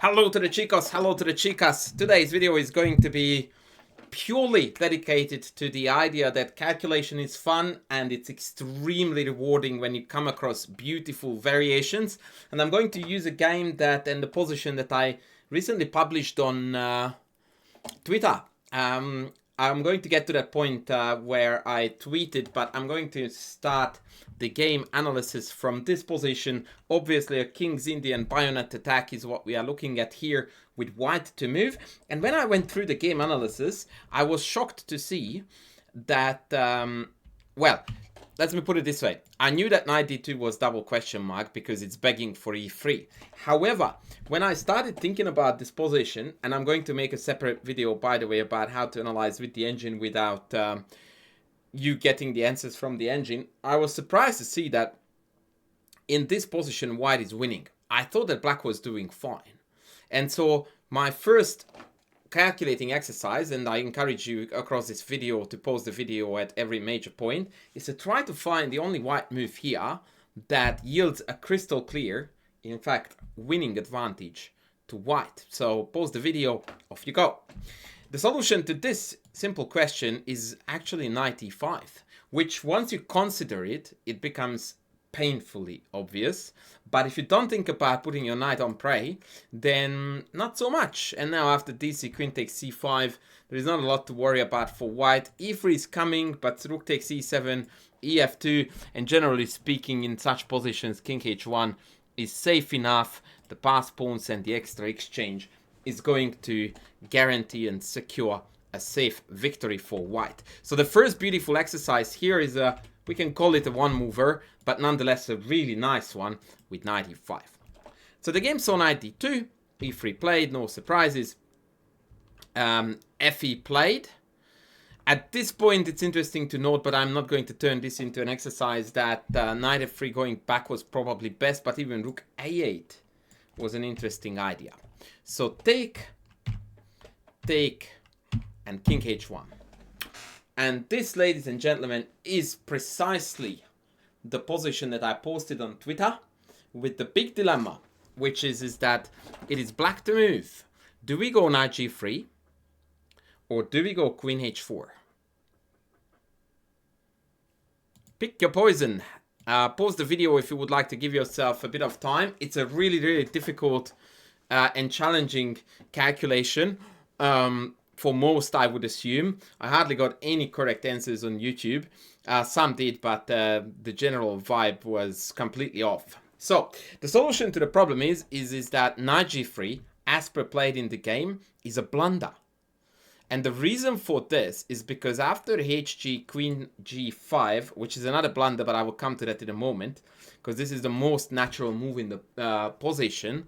Hello to the chicos, hello to the chicas. Today's video is going to be purely dedicated to the idea that calculation is fun and it's extremely rewarding when you come across beautiful variations. And I'm going to use a game that and the position that I recently published on Twitter. I'm going to get to that point where I tweeted, but I'm going to start the game analysis from this position. Obviously, a King's Indian bayonet attack is what we are looking at here with white to move. And when I went through the game analysis, I was shocked to see that, well, let me put it this way. I knew that knight d2 was double question mark because it's begging for e3. However, when I started thinking about this position, and I'm going to make a separate video, by the way, about how to analyze with the engine without you getting the answers from the engine, I was surprised to see that in this position, white is winning. I thought that black was doing fine. And so my first calculating exercise, and I encourage you across this video to pause the video at every major point, is to try to find the only white move here that yields a crystal clear, in fact, winning advantage to white. So pause the video, off you go. The solution to this simple question is actually knight e5, which once you consider it, it becomes painfully obvious. But if you don't think about putting your knight on prey, then not so much. And now after dc, queen takes c5, there is not a lot to worry about for white. e3 is coming, but rook takes e7, ef2, and generally speaking in such positions, king h1 is safe enough. The pass pawns and the extra exchange is going to guarantee and secure a safe victory for white. So the first beautiful exercise here is a, we can call it a one mover, but nonetheless a really nice one with knight e5. So the game saw knight d2, e3 played, no surprises. fe played. At this point it's interesting to note, but I'm not going to turn this into an exercise, that knight f3 going back was probably best, but even rook a8 was an interesting idea. So take, and king h1. And this, ladies and gentlemen, is precisely the position that I posted on Twitter with the big dilemma, which is that it is black to move. Do we go knight g3 or do we go queen h4? Pick your poison. Pause the video if you would like to give yourself a bit of time. It's a really, really difficult and challenging calculation. For most, I would assume. I hardly got any correct answers on YouTube. Some did, but the general vibe was completely off. So the solution to the problem is that knight g3, as per played in the game, is a blunder. And the reason for this is because after hg, queen g5, which is another blunder, but I will come to that in a moment, because this is the most natural move in the position,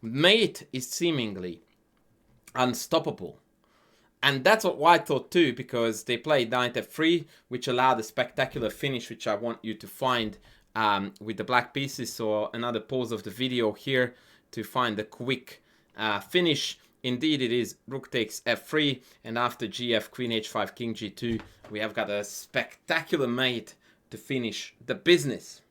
mate is seemingly unstoppable. And that's what white thought too, because they played knight f3, which allowed a spectacular finish, which I want you to find with the black pieces. So another pause of the video here to find the quick finish. Indeed, it is rook takes f3, and after gf, queen h5, king g2, we have got a spectacular mate to finish the business.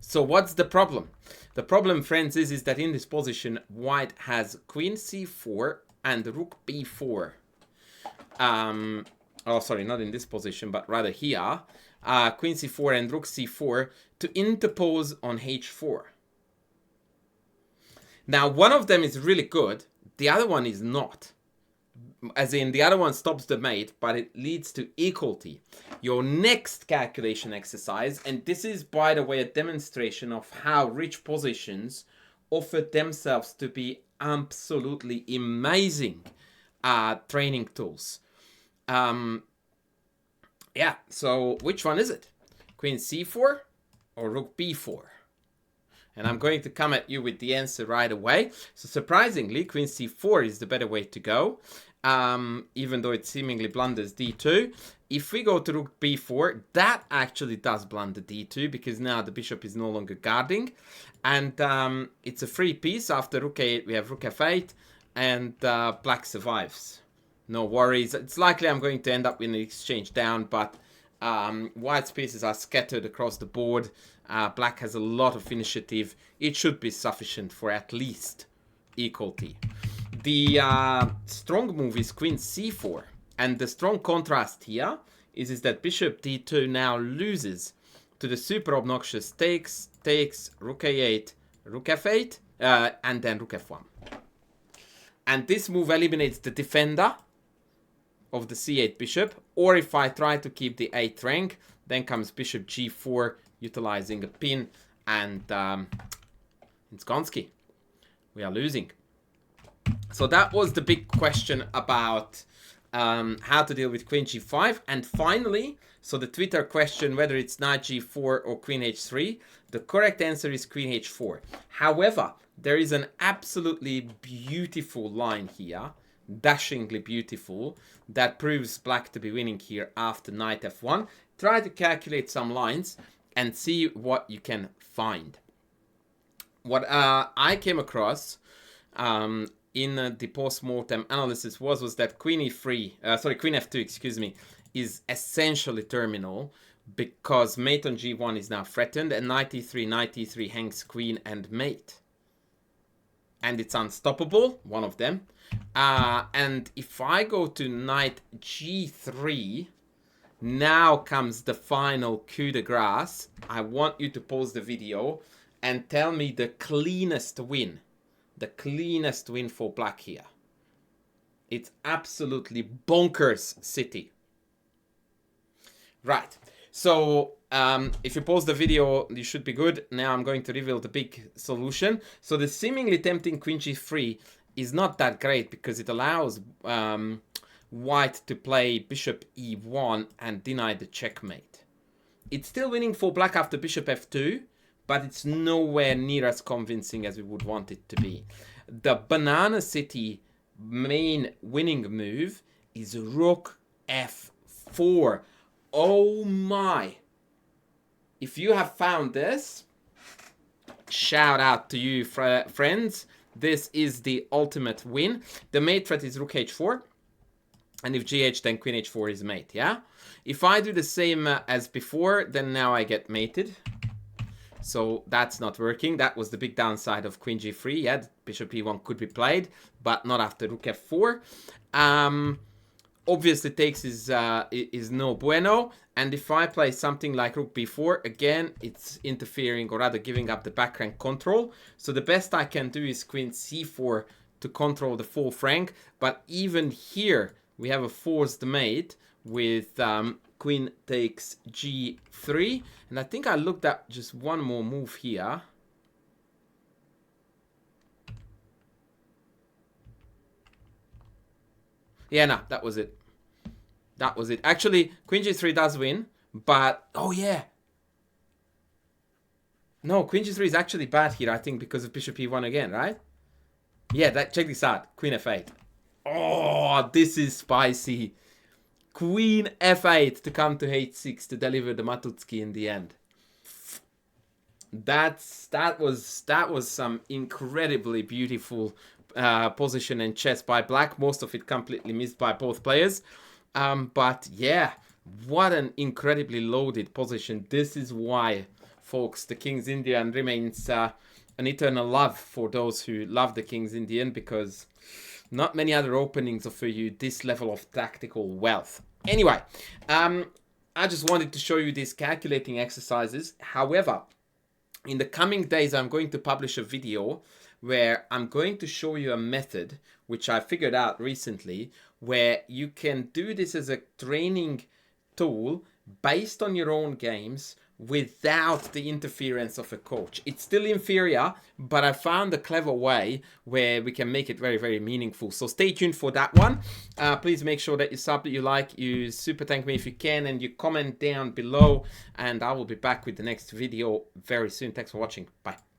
So what's the problem? The problem, friends, is that in this position, white has queen c4 and rook b4. Oh, sorry, not in this position, but rather here. Queen c4 and rook c4 to interpose on h4. Now, one of them is really good. The other one is not. As in, the other one stops the mate, but it leads to equality. Your next calculation exercise, and this is, by the way, a demonstration of how rich positions offer themselves to be absolutely amazing training tools. Yeah, so which one is it? Queen c4 or rook b4? And I'm going to come at you with the answer right away. So surprisingly, queen c4 is the better way to go, even though it seemingly blunders d2. If we go to rook b4, that actually does blunder d2, because now the bishop is no longer guarding. And it's a free piece. After rook a8, we have rook f8, and black survives. No worries. It's likely I'm going to end up in an exchange down, but white's pieces are scattered across the board. Black has a lot of initiative. It should be sufficient for at least equal t. The strong move is queen c4. And the strong contrast here is that bishop d2 now loses to the super obnoxious takes, rook a8, rook f8, and then rook f1. And this move eliminates the defender of the c8 bishop. Or if I try to keep the 8th rank, then comes bishop g4, utilizing a pin, and it's Gonski. We are losing. So that was the big question about how to deal with queen g5. And finally, so the Twitter question whether it's knight g4 or queen h3, the correct answer is queen h4. However, there is an absolutely beautiful line here, dashingly beautiful, that proves black to be winning here after knight f1. Try to calculate some lines and see what you can find. What I came across in the post-mortem analysis was that queen f2, excuse me, is essentially terminal because mate on g1 is now threatened, and knight e3 hangs queen and mate. And it's unstoppable, one of them. And if I go to knight g3, now comes the final coup de grace. I want you to pause the video and tell me the cleanest win. The cleanest win for black here. It's absolutely bonkers city. Right. So if you pause the video, you should be good. Now I'm going to reveal the big solution. So the seemingly tempting queen g3 is not that great because it allows white to play bishop e1 and deny the checkmate. It's still winning for black after bishop f2, but it's nowhere near as convincing as we would want it to be. The banana city main winning move is rook f4. Oh my! If you have found this, shout out to you, friends. This is the ultimate win. The mate threat is rook h4. And if gh, then queen h4 is mate, yeah? If I do the same as before, then now I get mated. So that's not working. That was the big downside of queen g3. Yeah, bishop e1 could be played, but not after rook f4. Obviously, takes is no bueno. And if I play something like rook b4, again, it's interfering, or rather giving up the back rank control. So the best I can do is queen c4 to control the 4th rank. But even here, we have a forced mate with queen takes g3. And I think I looked at just one more move here. Yeah, no, that was it. That was it. Actually, queen g3 does win, but... Oh, yeah. No, queen g3 is actually bad here, I think, because of bishop e1 again, right? Yeah, check this out. Queen f8. Oh, this is spicy. Queen f8 to come to h6 to deliver the Matutski in the end. That was some incredibly beautiful position and chess by black. Most of it completely missed by both players. But yeah, what an incredibly loaded position. This is why, folks, the King's Indian remains an eternal love for those who love the King's Indian, because not many other openings offer you this level of tactical wealth. Anyway, I just wanted to show you these calculating exercises. However, in the coming days, I'm going to publish a video where I'm going to show you a method which I figured out recently, where you can do this as a training tool based on your own games without the interference of a coach. It's still inferior, but I found a clever way where we can make it very, very meaningful. So stay tuned for that one. Please make sure that you sub, that you like, you super thank me if you can, and you comment down below, and I will be back with the next video very soon. Thanks for watching. Bye.